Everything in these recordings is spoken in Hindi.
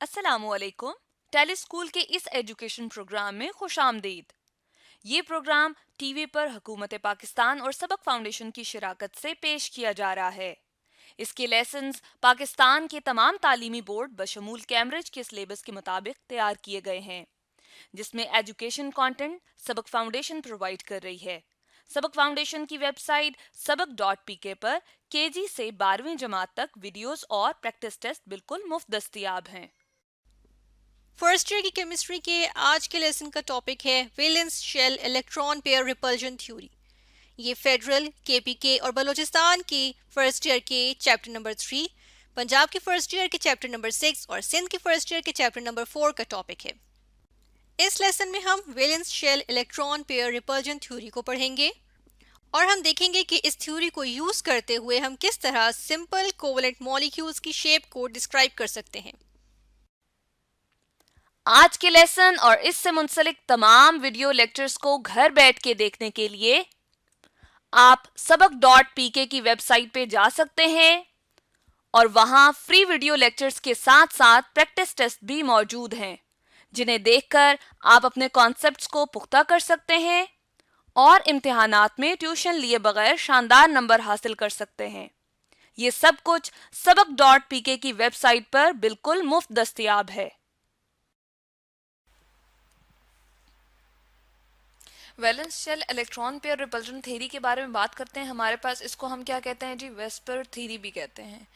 अस्सलामुअलैकुम। टेलीस्कूल के इस एजुकेशन प्रोग्राम में खुशामदीद। ये प्रोग्राम टीवी पर हुकूमत पाकिस्तान और सबक फाउंडेशन की शिराकत से पेश किया जा रहा है। इसके लेसन्स पाकिस्तान के तमाम तालीमी बोर्ड बशमूल कैम्ब्रिज के सिलेबस के मुताबिक तैयार किए गए हैं, जिसमें एजुकेशन कंटेंट सबक फाउंडेशन प्रोवाइड कर रही है। सबक फाउंडेशन की वेबसाइट सबक.pk पर केजी से 12वीं जमात तक वीडियोस और प्रैक्टिस टेस्ट बिल्कुल मुफ्त दस्तयाब हैं। फर्स्ट ईयर की केमिस्ट्री के आज के लेसन का टॉपिक है valence shell electron pair repulsion theory. ये फेडरल, केपीके और बलूचिस्तान की फर्स्ट ईयर के चैप्टर नंबर 3, पंजाब के फर्स्ट ईयर के चैप्टर नंबर 6 और सिंध के फर्स्ट ईयर के चैप्टर नंबर 4 का टॉपिक है। इस लेसन में हम valence shell electron pair repulsion theory को पढ़ेंगे और हम देखेंगे कि इस थ्योरी को यूज करते हुए हम किस तरह सिंपल कोवलेंट मॉलिक्यूल्स की शेप को डिस्क्राइब कर सकते हैं। आज के लेसन और इससे मुंसलिक तमाम वीडियो लेक्चर्स को घर बैठ के देखने के लिए आप सबक.pk की वेबसाइट पे जा सकते हैं और वहां फ्री वीडियो लेक्चर्स के साथ साथ प्रैक्टिस टेस्ट भी मौजूद हैं, जिन्हें देखकर आप अपने कॉन्सेप्ट्स को पुख्ता कर सकते हैं और इम्तिहानात में ट्यूशन लिए बगैर शानदार नंबर हासिल कर सकते हैं। ये सब कुछ सबक.pk की वेबसाइट पर बिल्कुल मुफ्त दस्तयाब है। Valence shell electron pair repulsion theory के बारे में बात करते हैं। हमारे पास इसको हम क्या कहते हैं जी, वेस्पर थ्योरी भी कहते हैं।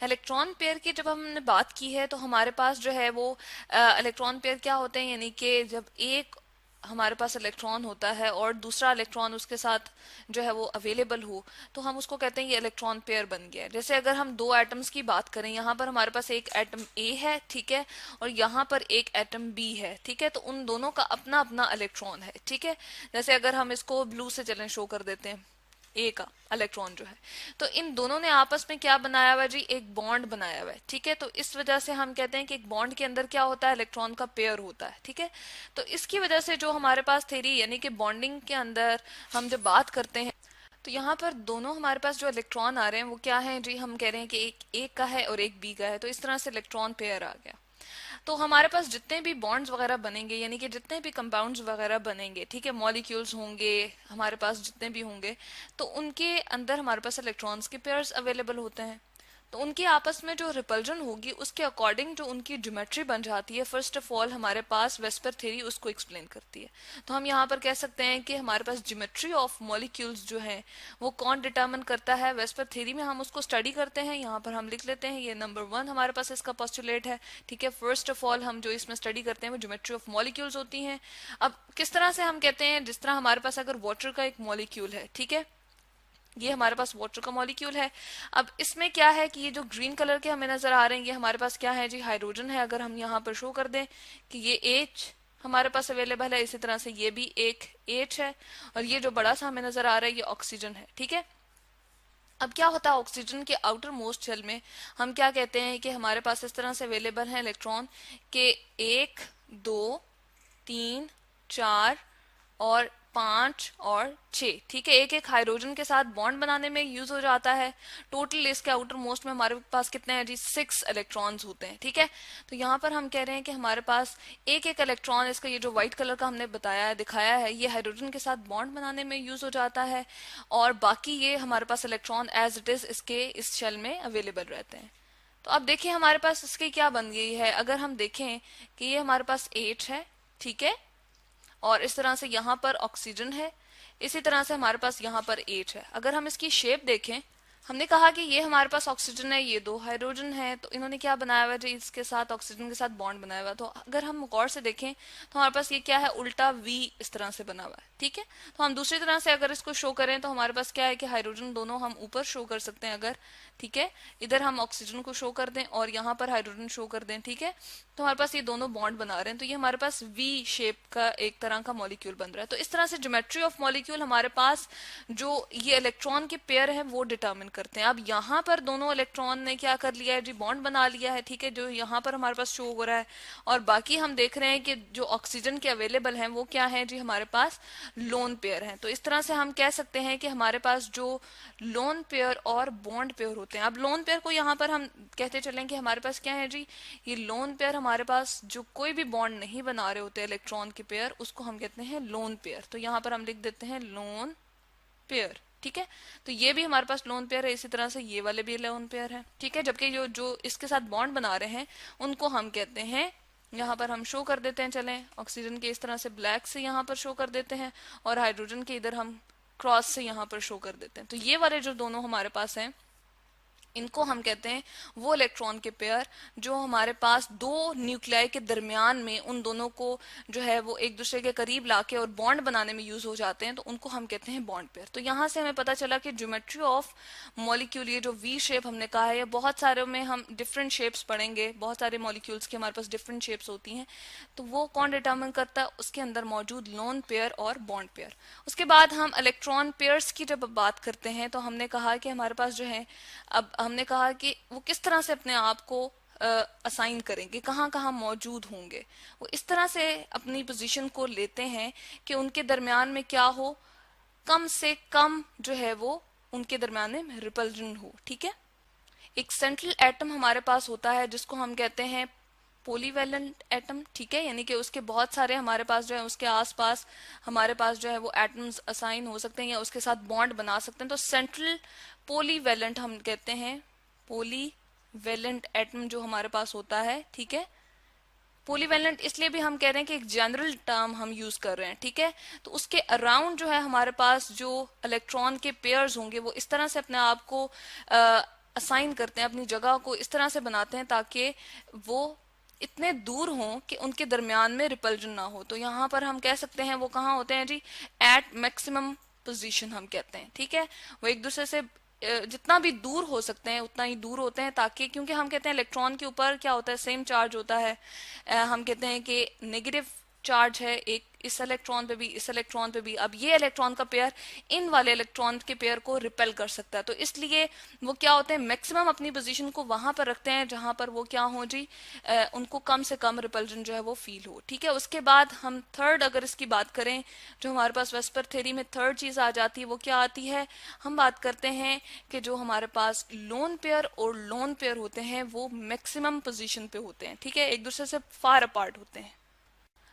इलेक्ट्रॉन पेयर की जब हमने बात की है तो हमारे पास जो है वो इलेक्ट्रॉन पेयर क्या होते हैं, यानी कि जब एक हमारे पास इलेक्ट्रॉन होता है और दूसरा इलेक्ट्रॉन उसके साथ जो है वो अवेलेबल हो, तो हम उसको कहते हैं ये इलेक्ट्रॉन पेयर बन गया। जैसे अगर हम दो एटम्स की बात करें, यहाँ पर हमारे पास एक एटम ए है, ठीक है, और यहाँ पर एक एटम बी है, ठीक है, तो उन दोनों का अपना अपना इलेक्ट्रॉन है, ठीक है। जैसे अगर हम इसको ब्लू से चलें शो कर देते हैं, ए का इलेक्ट्रॉन जो है, तो इन दोनों ने आपस में क्या बनाया हुआ है जी, एक बॉन्ड बनाया हुआ है, ठीक है। तो इस वजह से हम कहते हैं कि एक बॉन्ड के अंदर क्या होता है, इलेक्ट्रॉन का पेयर होता है, ठीक है। तो इसकी वजह से जो हमारे पास थ्योरी यानी कि बॉन्डिंग के अंदर हम जब बात करते हैं तो यहाँ पर दोनों हमारे पास जो इलेक्ट्रॉन आ रहे हैं वो क्या है जी, हम कह रहे हैं कि एक ए का है और एक बी का है, तो इस तरह से इलेक्ट्रॉन पेयर आ गया। तो हमारे पास जितने भी बॉन्ड्स वगैरह बनेंगे, यानी कि जितने भी कंपाउंड्स वगैरह बनेंगे, ठीक है, मॉलिक्यूल्स होंगे हमारे पास जितने भी होंगे, तो उनके अंदर हमारे पास इलेक्ट्रॉन्स के पेयर्स अवेलेबल होते हैं। तो उनकी आपस में जो रिपल्जन होगी उसके अकॉर्डिंग जो उनकी ज्योमेट्री बन जाती है, फर्स्ट ऑफ ऑल हमारे पास वेस्पर थ्योरी उसको एक्सप्लेन करती है। तो हम यहाँ पर कह सकते हैं कि हमारे पास ज्योमेट्री ऑफ मॉलिक्यूल्स जो है वो कौन डिटर्मिन करता है, वेस्पर थ्योरी में हम उसको स्टडी करते हैं। यहाँ पर हम लिख लेते हैं, ये नंबर 1 हमारे पास इसका पोस्टुलेट है, ठीक है। फर्स्ट ऑफ ऑल हम जो इसमें स्टडी करते हैं वो ज्योमेट्री ऑफ मॉलिक्यूल्स होती हैं। अब किस तरह से हम कहते हैं, जिस तरह हमारे पास अगर वाटर का एक मॉलिक्यूल है, ठीक है, ये हमारे पास वाटर का मॉलिक्यूल है। अब इसमें क्या है कि ये जो ग्रीन कलर के हमें नजर आ रहे हैं ये हमारे पास क्या है जी, हाइड्रोजन है। अगर हम यहाँ पर शो कर दें कि ये एच हमारे पास अवेलेबल है, इसी तरह से ये भी एक एच है, और ये जो बड़ा सा हमें नजर आ रहा है ये ऑक्सीजन है, ठीक है। अब क्या होता है, ऑक्सीजन के आउटर मोस्ट शेल में हम क्या कहते हैं कि हमारे पास इस तरह से अवेलेबल है इलेक्ट्रॉन के 1 2 3 4 और 5 और 6, ठीक है, एक एक हाइड्रोजन के साथ बॉन्ड बनाने में यूज हो जाता है। टोटल इसके आउटर मोस्ट में हमारे पास कितने हैं जी, 6 इलेक्ट्रॉन्स होते हैं, ठीक है। तो यहाँ पर हम कह रहे हैं कि हमारे पास एक एक इलेक्ट्रॉन, इसका ये जो व्हाइट कलर का हमने बताया है, दिखाया है, ये हाइड्रोजन के साथ बॉन्ड बनाने में यूज हो जाता है, और बाकी ये हमारे पास इलेक्ट्रॉन एज इट इज इसके इस शेल में अवेलेबल रहते हैं। तो अब देखिए हमारे पास इसकी क्या बन गई है, अगर हम देखें कि ये हमारे पास 8 है, ठीक है, और इस तरह से यहाँ पर ऑक्सीजन है, इसी तरह से हमारे पास यहाँ पर एच है। अगर हम इसकी शेप देखें, हमने कहा कि ये हमारे पास ऑक्सीजन है, ये 2 हाइड्रोजन है, तो इन्होंने क्या बनाया हुआ है, इसके साथ ऑक्सीजन के साथ बॉन्ड बनाया हुआ है। तो अगर हम गौर से देखें तो हमारे पास ये क्या है, उल्टा वी इस तरह से बना हुआ है, ठीक है। तो हम दूसरी तरह से अगर इसको शो करें तो हमारे पास क्या है कि हाइड्रोजन दोनों हम ऊपर शो कर सकते हैं, अगर, ठीक है, इधर हम ऑक्सीजन को शो कर दें और यहाँ पर हाइड्रोजन शो कर दें, ठीक है, तो हमारे पास ये दोनों बॉन्ड बना रहे हैं, तो ये हमारे पास वी शेप का एक तरह का मॉलिक्यूल बन रहा है। तो इस तरह से ज्योमेट्री ऑफ मॉलिक्यूल हमारे पास जो ये इलेक्ट्रॉन के पेयर है वो डिटर्मिन करते हैं। अब यहाँ पर दोनों इलेक्ट्रॉन ने क्या कर लिया है जी, बॉन्ड बना लिया है, ठीक है, जो यहाँ पर हमारे पास शो हो रहा है, और बाकी हम देख रहे हैं कि जो ऑक्सीजन के अवेलेबल हैं वो क्या है जी, हमारे पास लोन पेयर है। तो इस तरह से हम कह सकते हैं कि हमारे पास जो लोन पेयर और बॉन्ड पेयर होते हैं। अब लोन पेयर को यहाँ पर हम कहते चलें कि हमारे पास क्या है जी, ये लोन पेयर हमारे पास जो कोई भी बॉन्ड नहीं बना रहे होते इलेक्ट्रॉन के पेयर, उसको हम कहते हैं लोन पेयर। तो यहाँ पर हम लिख देते हैं लोन पेयर, ठीक है। तो ये भी हमारे पास लोन पेयर है, इसी तरह से ये वाले भी लोन पेयर है, ठीक है। जबकि जो जो इसके साथ बॉन्ड बना रहे हैं उनको हम कहते हैं, यहाँ पर हम शो कर देते हैं, चलें ऑक्सीजन के इस तरह से ब्लैक से यहाँ पर शो कर देते हैं, और हाइड्रोजन के इधर हम क्रॉस से यहाँ पर शो कर देते हैं। तो ये वाले जो दोनों हमारे पास हैं, इनको हम कहते हैं वो इलेक्ट्रॉन के पेयर जो हमारे पास दो न्यूक्लियाई के दरमियान में उन दोनों को जो है वो एक दूसरे के करीब लाके और बॉन्ड बनाने में यूज हो जाते हैं, तो उनको हम कहते हैं बॉन्ड पेयर। तो यहाँ से हमें पता चला कि ज्योमेट्री ऑफ मॉलिक्यूल, ये जो वी शेप हमने कहा है, ये बहुत सारे में हम डिफरेंट शेप्स पढ़ेंगे, बहुत सारे मॉलिक्यूल्स की हमारे पास डिफरेंट शेप्स होती हैं। तो वो कौन डिटर्मिन करता है, उसके अंदर मौजूद लोन पेयर और बॉन्ड पेयर। उसके बाद हम इलेक्ट्रॉन पेयर्स की जब बात करते हैं तो हमने कहा कि हमारे पास जो है, अब हमने कहा कि वो किस तरह से अपने आप को असाइन करेंगे, कहाँ कहाँ मौजूद होंगे। वो इस तरह से अपनी पोजीशन को लेते हैं कि उनके दरमियान में क्या हो, कम से कम जो है वो उनके दरमियान में रिपल्जन हो, ठीक है। एक सेंट्रल एटम हमारे पास होता है जिसको हम कहते हैं पोलीवैलेंट एटम, ठीक है, यानी कि उसके बहुत सारे हमारे पास जो है उसके आसपास हमारे पास जो है वो एटम्स असाइन हो सकते हैं या उसके साथ बॉन्ड बना सकते हैं। तो सेंट्रल पोलीवैलेंट हम कहते हैं, पोलीवैलेंट एटम जो हमारे पास होता है, ठीक है। पोलीवैलेंट इसलिए भी हम कह रहे हैं कि एक जनरल टर्म हम यूज कर रहे हैं, ठीक है। तो उसके अराउंड जो है हमारे पास जो इलेक्ट्रॉन के पेयर्स होंगे वो इस तरह से अपने आप को असाइन करते हैं, अपनी जगह को इस तरह से बनाते हैं ताकि वो इतने दूर हों कि उनके दरमियान में रिपल्जन ना हो। तो यहाँ पर हम कह सकते हैं वो कहाँ होते हैं जी, एट मैक्सिमम पोजीशन हम कहते हैं, ठीक है। वो एक दूसरे से जितना भी दूर हो सकते हैं उतना ही दूर होते हैं, ताकि क्योंकि हम कहते हैं इलेक्ट्रॉन के ऊपर क्या होता है, सेम चार्ज होता है। हम कहते हैं कि नेगेटिव चार्ज है एक इस इलेक्ट्रॉन पे भी, इस इलेक्ट्रॉन पे भी। अब ये इलेक्ट्रॉन का पेयर इन वाले इलेक्ट्रॉन के पेयर को रिपेल कर सकता है, तो इसलिए वो क्या होते हैं, मैक्सिमम अपनी पोजीशन को वहां पर रखते हैं जहां पर वो क्या हो जी, उनको कम से कम रिपल्जन जो है वो फील हो, ठीक है। उसके बाद हम थर्ड अगर इसकी बात करें, जो हमारे पास वेस्पर थ्योरी में थर्ड चीज आ जाती है, वो क्या आती है, हम बात करते हैं कि जो हमारे पास लोन पेयर और लोन पेयर होते हैं वो मैक्सिमम पोजीशन पे होते हैं, ठीक है, एक दूसरे से फार अपार्ट होते हैं।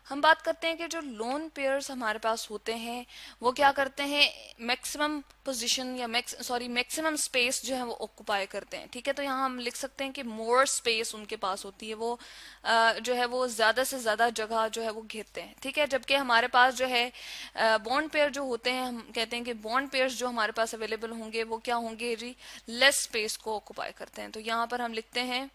हम बात करते हैं कि जो लोन पेयर्स हमारे पास होते हैं वो क्या करते हैं, मैक्सिमम पोजीशन या मैक्सिमम स्पेस जो है वो ऑक्युपाई करते हैं, ठीक है। तो यहाँ हम लिख सकते हैं कि मोर स्पेस उनके पास होती है, वो जो है वो ज्यादा से ज्यादा जगह जो है वो घेरते हैं, ठीक है। जबकि हमारे पास जो है बॉन्ड पेयर जो होते हैं, हम कहते हैं कि बॉन्ड पेयर्स जो हमारे पास अवेलेबल होंगे वो क्या होंगे जी, लेस स्पेस को ऑक्युपाई करते हैं। तो यहाँ पर हम लिखते हैं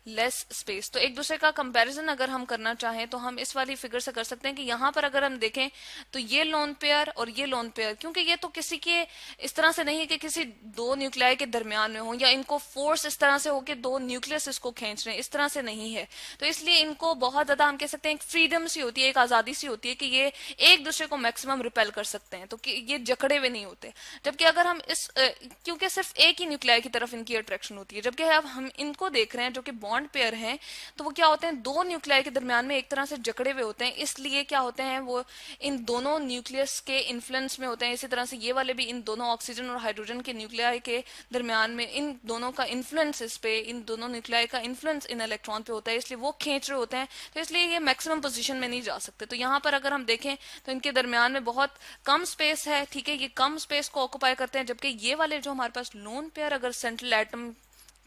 लेस स्पेस। तो एक दूसरे का कंपैरिजन अगर हम करना चाहें तो हम इस वाली फिगर से कर सकते हैं कि यहाँ पर अगर हम देखें तो ये लोन पेयर और ये लोन पेयर, क्योंकि ये तो किसी के इस तरह से नहीं है कि किसी दो न्यूक्लियाई के दरमियान में हो या इनको फोर्स इस तरह से हो कि दो न्यूक्लियस इसको खींच रहे हैं, इस तरह से नहीं है। तो इसलिए इनको बहुत ज्यादा हम कह सकते हैं एक फ्रीडम सी होती है, एक आजादी सी होती है कि ये एक दूसरे को मैक्सिमम रिपेल कर सकते हैं, तो कि ये जकड़े हुए नहीं होते। जबकि अगर हम इस क्योंकि सिर्फ एक ही न्यूक्लियाई की तरफ इनकी अट्रैक्शन होती है, जबकि अब हम इनको देख रहे हैं जो कि बॉन्ड पेयर हैं, तो वो क्या होते हैं, दो न्यूक्लियाई के दरमियान में एक तरह से जकड़े हुए होते हैं, इसलिए क्या होते हैं वो इन दोनों न्यूक्लियस के इन्फ्लुएंस में होते हैं। इसी तरह से ये वाले भी इन दोनों ऑक्सीजन और हाइड्रोजन के न्यूक्लियाई के दरमियान में इन दोनों का इन्फ्लुएंस इस पे, इन दोनों न्यूक्लियाई का इन्फ्लुएंस इन इलेक्ट्रॉन पे होता है, इसलिए वो खींच रहे होते हैं। तो इसलिए ये मैक्सिमम पोजीशन में नहीं जा सकते। तो यहाँ पर अगर हम देखें तो इनके दरमियान में बहुत कम स्पेस है, ठीक है, ये कम स्पेस को ऑक्युपाई करते हैं। जबकि ये वाले जो हमारे पास लोन पेयर अगर सेंट्रल एटम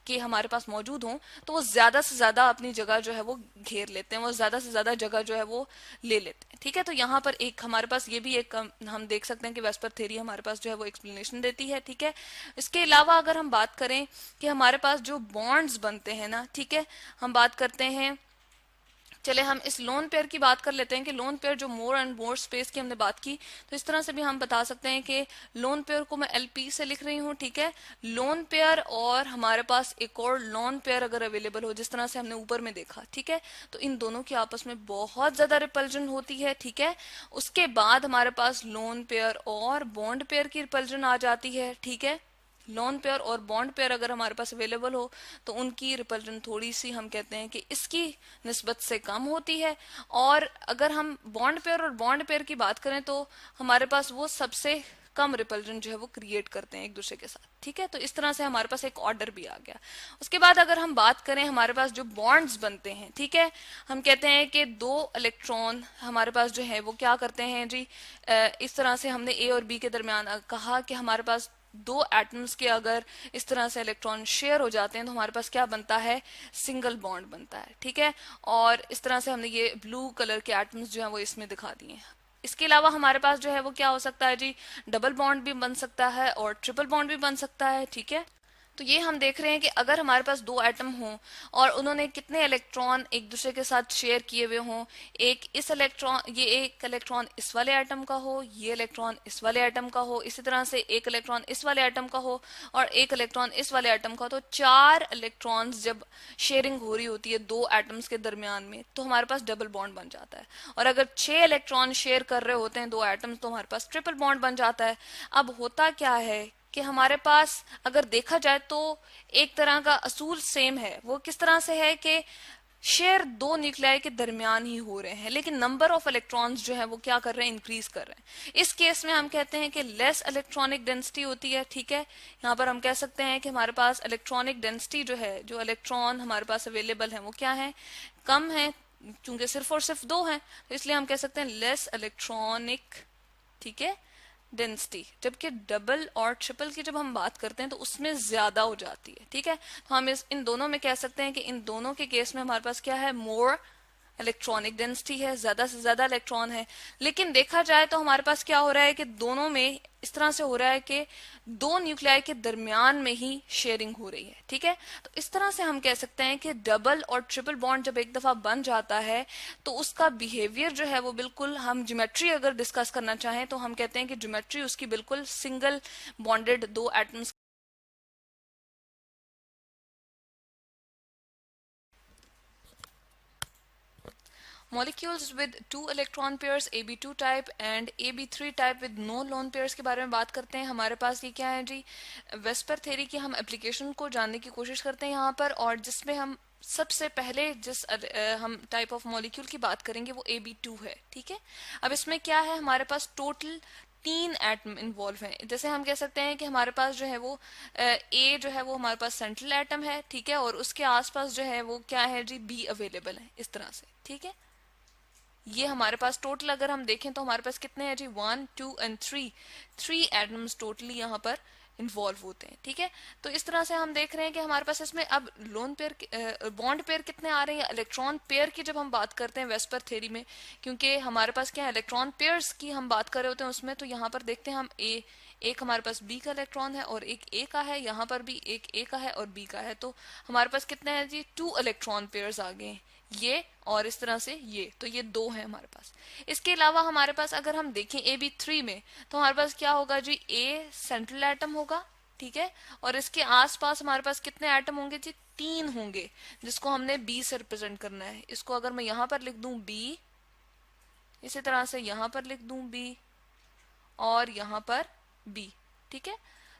के हमारे पास मौजूद हों तो वो ज्यादा से ज्यादा अपनी जगह जो है वो घेर लेते हैं, वो ज्यादा से ज्यादा जगह जो है वो ले लेते हैं, ठीक है। तो यहाँ पर एक हमारे पास ये भी एक हम देख सकते हैं कि वेस्पर थ्योरी हमारे पास जो है वो एक्सप्लेनेशन देती है, ठीक है। इसके अलावा अगर हम बात करें कि हमारे पास जो बॉन्ड्स बनते हैं ना, ठीक है, हम बात करते हैं, चले हम इस लोन पेयर की बात कर लेते हैं कि लोन पेयर जो मोर एंड मोर स्पेस की हमने बात की, तो इस तरह से भी हम बता सकते हैं कि लोन पेयर को मैं एलपी से लिख रही हूँ, ठीक है। लोन पेयर और हमारे पास एक और लोन पेयर अगर अवेलेबल हो, जिस तरह से हमने ऊपर में देखा, ठीक है, तो इन दोनों की आपस में बहुत ज्यादा रिपल्जन होती है, ठीक है। उसके बाद हमारे पास लोन पेयर और बॉन्ड पेयर की रिपल्जन आ जाती है, ठीक है। लोन पेयर और बॉन्ड पेयर अगर हमारे पास अवेलेबल हो तो उनकी रिपल्जन थोड़ी सी हम कहते हैं कि इसकी निस्बत से कम होती है। और अगर हम बॉन्ड पेयर और बॉन्ड पेयर की बात करें तो हमारे पास वो सबसे कम रिपल्जन जो है वो क्रिएट करते हैं एक दूसरे के साथ। ठीक है, तो इस तरह से हमारे पास एक ऑर्डर भी आ गया। उसके बाद अगर हम बात करें हमारे पास जो बॉन्ड्स बनते हैं, ठीक है, हम कहते हैं कि दो इलेक्ट्रॉन हमारे पास जो है वो क्या करते हैं जी, इस तरह से हमने ए और बी के दरमियान कहा कि हमारे पास दो एटम्स के अगर इस तरह से इलेक्ट्रॉन शेयर हो जाते हैं तो हमारे पास क्या बनता है, सिंगल बॉन्ड बनता है। ठीक है, और इस तरह से हमने ये ब्लू कलर के एटम्स जो है वो इसमें दिखा दिए हैं। इसके अलावा हमारे पास जो है वो क्या हो सकता है जी, डबल बॉन्ड भी बन सकता है और ट्रिपल बॉन्ड भी बन सकता है। ठीक है, तो ये हम देख रहे हैं कि अगर हमारे पास दो एटम हों और उन्होंने कितने इलेक्ट्रॉन एक दूसरे के साथ शेयर किए हुए हों, एक इस इलेक्ट्रॉन, ये एक इलेक्ट्रॉन इस वाले एटम का हो, ये इलेक्ट्रॉन इस वाले एटम का हो, इसी तरह से एक इलेक्ट्रॉन इस वाले एटम का हो और एक इलेक्ट्रॉन इस वाले एटम का, तो चार इलेक्ट्रॉन्स जब शेयरिंग हो रही होती है दो एटम्स के दरमियान में तो हमारे पास डबल बॉन्ड बन जाता है। और अगर 6 इलेक्ट्रॉन शेयर कर रहे होते हैं दो एटम्स तो हमारे पास ट्रिपल बॉन्ड बन जाता है। अब होता क्या है कि हमारे पास अगर देखा जाए तो एक तरह का असूल सेम है। वो किस तरह से है कि शेयर दो न्यूक्लियाई के दरमियान ही हो रहे हैं, लेकिन नंबर ऑफ इलेक्ट्रॉन्स जो है वो क्या कर रहे हैं, इंक्रीज कर रहे हैं। इस केस में हम कहते हैं कि लेस इलेक्ट्रॉनिक डेंसिटी होती है। ठीक है, यहाँ पर हम कह सकते हैं कि हमारे पास इलेक्ट्रॉनिक डेंसिटी जो है, जो इलेक्ट्रॉन हमारे पास अवेलेबल है वो क्या है, कम है, क्योंकि सिर्फ और सिर्फ दो हैं, तो इसलिए हम कह सकते हैं लेस इलेक्ट्रॉनिक, ठीक है, डेंसिटी। जबकि डबल और ट्रिपल की जब हम बात करते हैं तो उसमें ज्यादा हो जाती है। ठीक है, तो हम इन दोनों में कह सकते हैं कि इन दोनों के केस में हमारे पास क्या है, मोर इलेक्ट्रॉनिक डेंसिटी है, ज्यादा से ज्यादा इलेक्ट्रॉन है। लेकिन देखा जाए तो हमारे पास क्या हो रहा है कि दोनों में इस तरह से हो रहा है कि दो न्यूक्लियाई के दरमियान में ही शेयरिंग हो रही है। ठीक है, तो इस तरह से हम कह सकते हैं कि डबल और ट्रिपल बॉन्ड जब एक दफा बन जाता है तो उसका बिहेवियर जो है वो बिल्कुल, हम ज्योमेट्री अगर डिस्कस करना चाहें तो हम कहते हैं कि ज्योमेट्री उसकी बिल्कुल सिंगल बॉन्डेड दो atoms. Molecules with two electron pairs AB2 type and AB3 type with no lone pairs के बारे में बात करते हैं। हमारे पास ये क्या है जी, वेस्पर थ्योरी की हम एप्लीकेशन को जानने की कोशिश करते हैं यहाँ पर, और जिसमें हम सबसे पहले जिस हम टाइप ऑफ मॉलिक्यूल की बात करेंगे वो AB2 है। ठीक है, अब इसमें क्या है, हमारे पास टोटल 3 एटम इन्वॉल्व हैं। जैसे हम कह सकते हैं कि हमारे पास जो है वो ए जो है वो हमारे पास सेंट्रल एटम है। ठीक है, और उसके आसपास जो है वो क्या है जी, बी अवेलेबल है, इस तरह से। ठीक है, ये हमारे पास टोटल अगर हम देखें तो हमारे पास कितने हैं जी, 1 2 एंड 3 एटम्स टोटली यहाँ पर इन्वॉल्व होते हैं। ठीक है, तो इस तरह से हम देख रहे हैं कि हमारे पास इसमें अब लोन पेयर, बॉन्ड पेयर कितने आ रहे हैं, इलेक्ट्रॉन पेयर की जब हम बात करते हैं वेस्पर थ्योरी में, क्योंकि हमारे पास क्या है, इलेक्ट्रॉन पेयर्स की हम बात कर रहे होते हैं उसमें, तो यहाँ पर देखते हैं हम एक हमारे पास बी का इलेक्ट्रॉन है और एक ए का है, यहाँ पर भी एक ए का है और बी का है, तो हमारे पास कितने हैं जी, 2 इलेक्ट्रॉन पेयर्स आ गए, ये और इस तरह से ये, तो ये 2 है हमारे पास। इसके अलावा हमारे पास अगर हम देखें AB3 में तो हमारे पास क्या होगा जी, ए सेंट्रल एटम होगा। ठीक है, और इसके आसपास हमारे पास कितने एटम होंगे जी, 3 होंगे, जिसको हमने बी से रिप्रेजेंट करना है। इसको अगर मैं यहाँ पर लिख दूं बी, इसी तरह से यहाँ पर लिख दूं बी और यहाँ पर बी। ठीक है,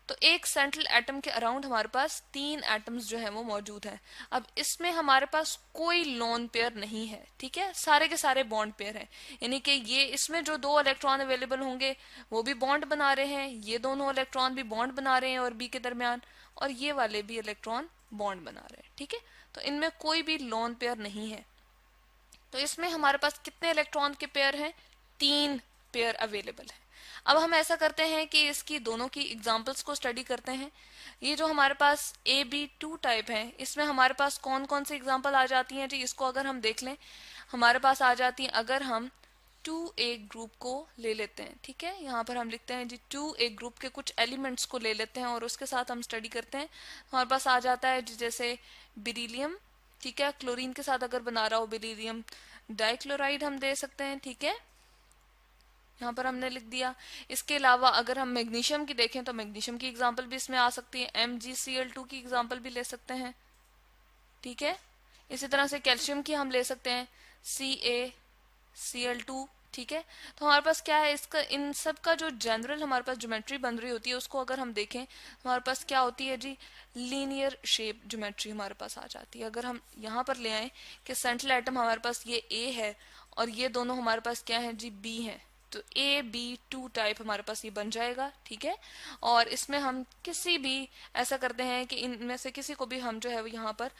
तो एक सेंट्रल एटम के अराउंड हमारे पास 3 एटम्स जो है वो मौजूद हैं। अब इसमें हमारे पास कोई लोन पेयर नहीं है। ठीक है, सारे के सारे बॉन्ड पेयर हैं, यानी कि ये इसमें जो 2 इलेक्ट्रॉन अवेलेबल होंगे वो भी बॉन्ड बना रहे हैं, ये दोनों इलेक्ट्रॉन भी बॉन्ड बना रहे हैं और बी के दरमियान, और ये वाले भी इलेक्ट्रॉन बॉन्ड बना रहे हैं। ठीक है, तो इनमें कोई भी लोन पेयर नहीं है। तो इसमें हमारे पास कितने इलेक्ट्रॉन के पेयर हैं, 3 पेयर अवेलेबल है। अब हम ऐसा करते हैं कि इसकी दोनों की एग्जांपल्स को स्टडी करते हैं। ये जो हमारे पास AB2 टाइप है, इसमें हमारे पास कौन कौन सी एग्जांपल आ जाती हैं जी, इसको अगर हम देख लें, हमारे पास आ जाती हैं, अगर हम 2A ग्रुप को ले लेते हैं। ठीक है, यहाँ पर हम लिखते हैं जी 2A ग्रुप के कुछ एलिमेंट्स को ले लेते हैं और उसके साथ हम स्टडी करते हैं। हमारे पास आ जाता है जैसे बेरिलियम, ठीक है, क्लोरीन के साथ अगर बना रहा हो बेरिलियम डाइक्लोराइड हम दे सकते हैं। ठीक है, यहाँ पर हमने लिख दिया। इसके अलावा अगर हम मैग्नीशियम की देखें तो मैग्नीशियम की एग्जांपल भी इसमें आ सकती है, MgCl2 की एग्जांपल भी ले सकते हैं। ठीक है, इसी तरह से कैल्शियम की हम ले सकते हैं, CaCl2। ठीक है, तो हमारे पास क्या है, इसका इन सब का जो जनरल हमारे पास ज्योमेट्री बन रही होती है उसको अगर हम देखें हमारे पास क्या होती है जी, लीनियर शेप ज्योमेट्री हमारे पास आ जाती है। अगर हम यहाँ पर ले आए कि सेंट्रल एटम हमारे पास ये ए है और ये दोनों हमारे पास क्या है जी, बी है। तो AB2 टाइप हमारे पास ये बन जाएगा, ठीक है। और इसमें हम किसी भी ऐसा करते हैं कि इनमें से किसी को भी हम जो है वो यहाँ पर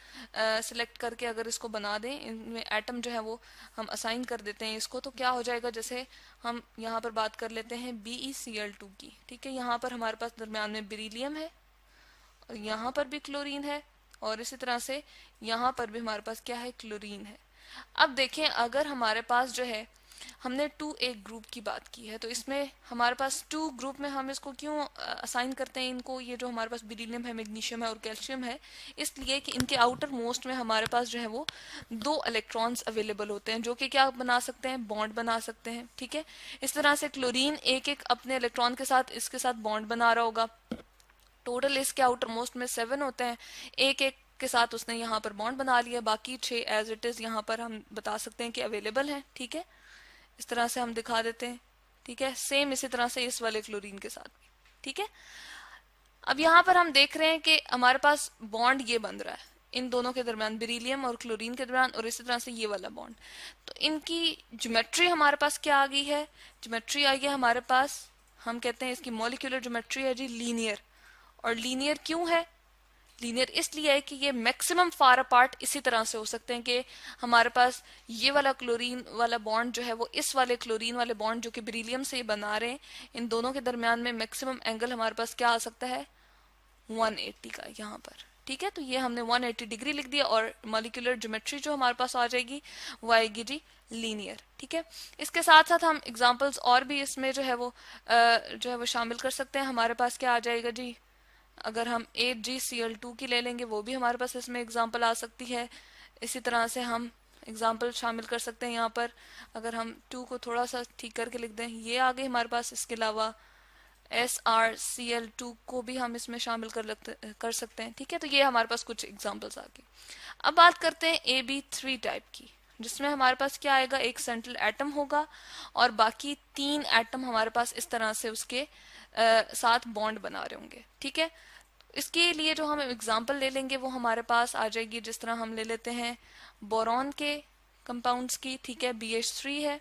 सिलेक्ट करके अगर इसको बना दें, इनमें एटम जो है वो हम असाइन कर देते हैं इसको, तो क्या हो जाएगा, जैसे हम यहाँ पर बात कर लेते हैं BeCl2 की, ठीक है। यहाँ पर हमारे पास दरम्यान में बेरिलियम है और यहाँ पर भी क्लोरीन है और इसी तरह से यहाँ पर भी हमारे पास क्या है, क्लोरीन है। अब देखें, अगर हमारे पास जो है हमने 2A ग्रुप की बात की है, तो इसमें हमारे पास 2 ग्रुप में हम इसको क्यों असाइन करते हैं इनको, ये जो हमारे पास बेरिलियम है, मैग्नीशियम है और कैल्शियम है, इसलिए कि इनके आउटर मोस्ट में हमारे पास जो है वो 2 इलेक्ट्रॉन्स अवेलेबल होते हैं जो कि क्या बना सकते हैं, बॉन्ड बना सकते हैं, ठीक है। इस तरह से क्लोरीन एक एक अपने इलेक्ट्रॉन के साथ इसके साथ बॉन्ड बना रहा होगा। टोटल इसके आउटर मोस्ट में 7 होते हैं, एक एक के साथ उसने यहाँ पर बॉन्ड बना लिया, बाकी 6 एज इट इज यहाँ पर हम बता सकते हैं कि अवेलेबल हैं, ठीक है। इस तरह से हम दिखा देते हैं, ठीक है। सेम इसी तरह से इस वाले क्लोरीन के साथ भी, ठीक है। अब यहाँ पर हम देख रहे हैं कि हमारे पास बॉन्ड ये बन रहा है इन दोनों के दरमियान, बेरिलियम और क्लोरीन के दरमियान, और इसी तरह से ये वाला बॉन्ड। तो इनकी ज्योमेट्री हमारे पास क्या आ गई है, ज्योमेट्री आ गई है हमारे पास, हम कहते हैं इसकी मॉलिक्यूलर ज्योमेट्री है जी लीनियर। और लीनियर क्यों है, लीनियर इसलिए है कि ये मैक्सिमम फार अपार्ट इसी तरह से हो सकते हैं कि हमारे पास ये वाला क्लोरीन वाला बॉन्ड जो है वो इस वाले क्लोरीन वाले बॉन्ड जो कि बेरिलियम से बना रहे हैं, इन दोनों के दरमियान में मैक्सिमम एंगल हमारे पास क्या आ सकता है, 180 का यहाँ पर, ठीक है। तो ये हमने 180 डिग्री लिख दिया और मॉलिक्यूलर ज्योमेट्री जो हमारे पास आ जाएगी वो आएगी जी लीनियर, ठीक है। इसके साथ साथ हम एग्जांपल्स और भी इसमें जो है वो शामिल कर सकते हैं। हमारे पास क्या आ जाएगा जी, अगर हम 8GCl2 की ले लेंगे, वो भी हमारे पास इसमें एग्जांपल आ सकती है। इसी तरह से हम एग्जांपल शामिल कर सकते हैं यहाँ पर, अगर हम 2 को थोड़ा सा ठीक करके लिख दें, ये आ गई हमारे पास। इसके अलावा SrCl2 को भी हम इसमें शामिल कर सकते हैं, ठीक है। तो ये हमारे पास कुछ एग्जांपल्स आ गए। अब बात करते हैं AB3 टाइप की, जिसमें हमारे पास क्या आएगा, एक सेंट्रल एटम होगा और बाकी 3 एटम हमारे पास इस तरह से उसके साथ बॉन्ड बना रहे होंगे, ठीक है। इसके लिए जो हम एग्जांपल ले लेंगे वो हमारे पास आ जाएगी, जिस तरह हम ले लेते हैं बोरॉन के कंपाउंड्स की, ठीक है, BH3 है,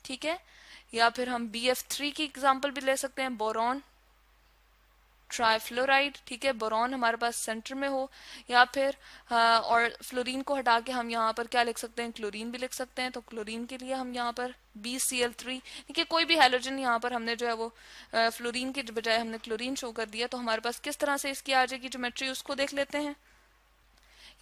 ठीक है। या फिर हम BF3 की एग्जांपल भी ले सकते हैं, बोरॉन ट्राइफ्लोराइड, ठीक है। बोरॉन हमारे पास सेंटर में हो, या फिर और फ्लोरीन को हटा के हम यहाँ पर क्या लिख सकते हैं, क्लोरीन भी लिख सकते हैं। तो क्लोरीन के लिए हम यहाँ पर BCl3, ठीक है। कोई भी हैलोजन यहाँ पर हमने जो है वो फ्लोरीन के बजाय हमने क्लोरीन शो कर दिया। तो हमारे पास किस तरह से इसकी आ जाएगी ज्योमेट्री, उसको देख लेते हैं।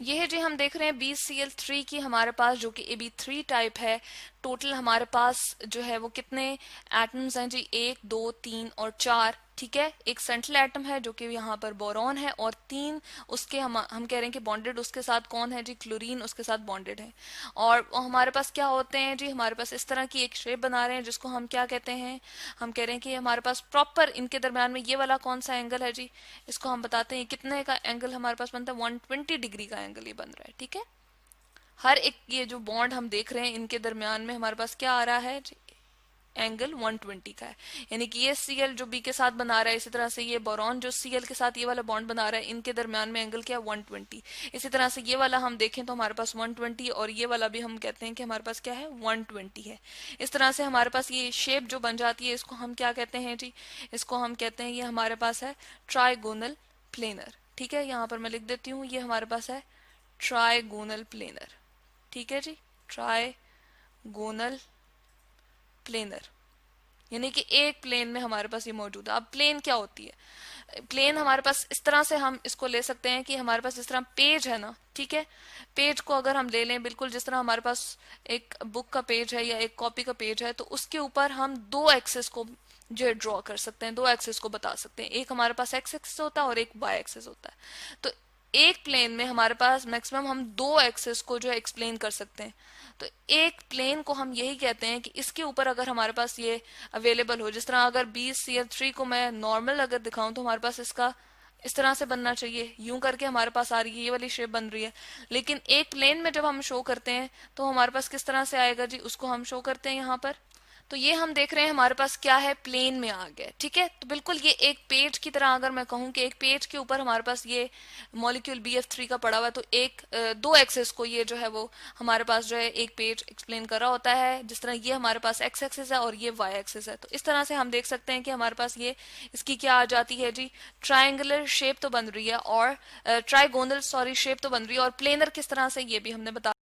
ये है जी, हम देख रहे हैं BCl3 की हमारे पास जो कि AB3 टाइप है। टोटल हमारे पास जो है वो कितने एटम्स हैं जी, 1 2 3 और 4, ठीक है। एक सेंट्रल एटम है जो कि यहाँ पर बोरॉन है और 3 उसके हम कह रहे हैं कि बॉन्डेड उसके साथ कौन है जी, क्लोरीन उसके साथ बॉन्डेड है। और हमारे पास क्या होते हैं जी, हमारे पास इस तरह की एक शेप बना रहे हैं जिसको हम क्या कहते हैं, हम कह रहे हैं कि हमारे पास प्रॉपर इनके दरम्यान में ये वाला कौन सा एंगल है जी, इसको हम बताते हैं कितने का एंगल हमारे पास बनता है, 120 डिग्री का एंगल ये बन रहा है, ठीक है। हर एक ये जो बॉन्ड हम देख रहे हैं इनके दरमियान में हमारे पास क्या आ रहा है, एंगल 120 का है। यानी कि ये Cl जो B के साथ बना रहा है, इसी तरह से ये बोरॉन जो Cl के साथ ये वाला बॉन्ड बना रहा है, इनके दरमियान में एंगल क्या, 120। इसी तरह से ये वाला हम देखें तो हमारे पास 120 और ये वाला भी हम कहते हैं कि हमारे पास क्या है, 120 है। इस तरह से हमारे पास ये शेप जो बन जाती है, इसको हम क्या कहते हैं जी, इसको हम कहते हैं ये हमारे पास है ट्राइगोनल प्लेनर, ठीक है। यहाँ पर मैं लिख देती हूँ, ये हमारे पास है ट्राइगोनल प्लेनर, ठीक है जी, ट्राइगोनल प्लेनर, यानी कि एक प्लेन में हमारे पास ये मौजूद है। अब प्लेन क्या होती है, प्लेन हमारे पास इस तरह से हम इसको ले सकते हैं कि हमारे पास इस तरह पेज है ना, ठीक है। पेज को अगर हम ले लें बिल्कुल जिस तरह हमारे पास एक बुक का पेज है या एक कॉपी का पेज है, तो उसके ऊपर हम 2 एक्सेस को जो है ड्रॉ कर सकते हैं, 2 एक्सेस को बता सकते हैं। एक हमारे पास एक्स एक्सेस होता है और एक वाई एक्सेस होता है। तो एक प्लेन में हमारे पास मैक्सिमम हम 2 एक्सेस को जो है एक्सप्लेन कर सकते हैं। तो एक प्लेन को हम यही कहते हैं कि इसके ऊपर अगर हमारे पास ये अवेलेबल हो, जिस तरह अगर BCl3 को मैं नॉर्मल अगर दिखाऊं तो हमारे पास इसका इस तरह से बनना चाहिए, यूं करके हमारे पास आ रही है, ये वाली शेप बन रही है। लेकिन एक प्लेन में जब हम शो करते हैं तो हमारे पास किस तरह से आएगा जी, उसको हम शो करते हैं यहाँ पर। तो ये हम देख रहे हैं हमारे पास क्या है, प्लेन में आ गया। ठीक है, तो बिल्कुल ये एक पेज की तरह, अगर मैं कहूँ कि एक पेज के ऊपर हमारे पास ये मॉलिक्यूल BF3 का पड़ा हुआ है, तो एक दो एक्सेस को ये जो है वो हमारे पास जो है एक पेज एक्सप्लेन कर रहा होता है। जिस तरह ये हमारे पास एक्स एक्सेस है और ये वाई एक्सेस है, तो इस तरह से हम देख सकते हैं कि हमारे पास ये इसकी क्या आ जाती है जी, ट्राइंगुलर शेप तो बन रही है, और ट्राइगोनल सॉरी शेप तो बन रही है, और प्लेनर किस तरह से ये भी हमने बता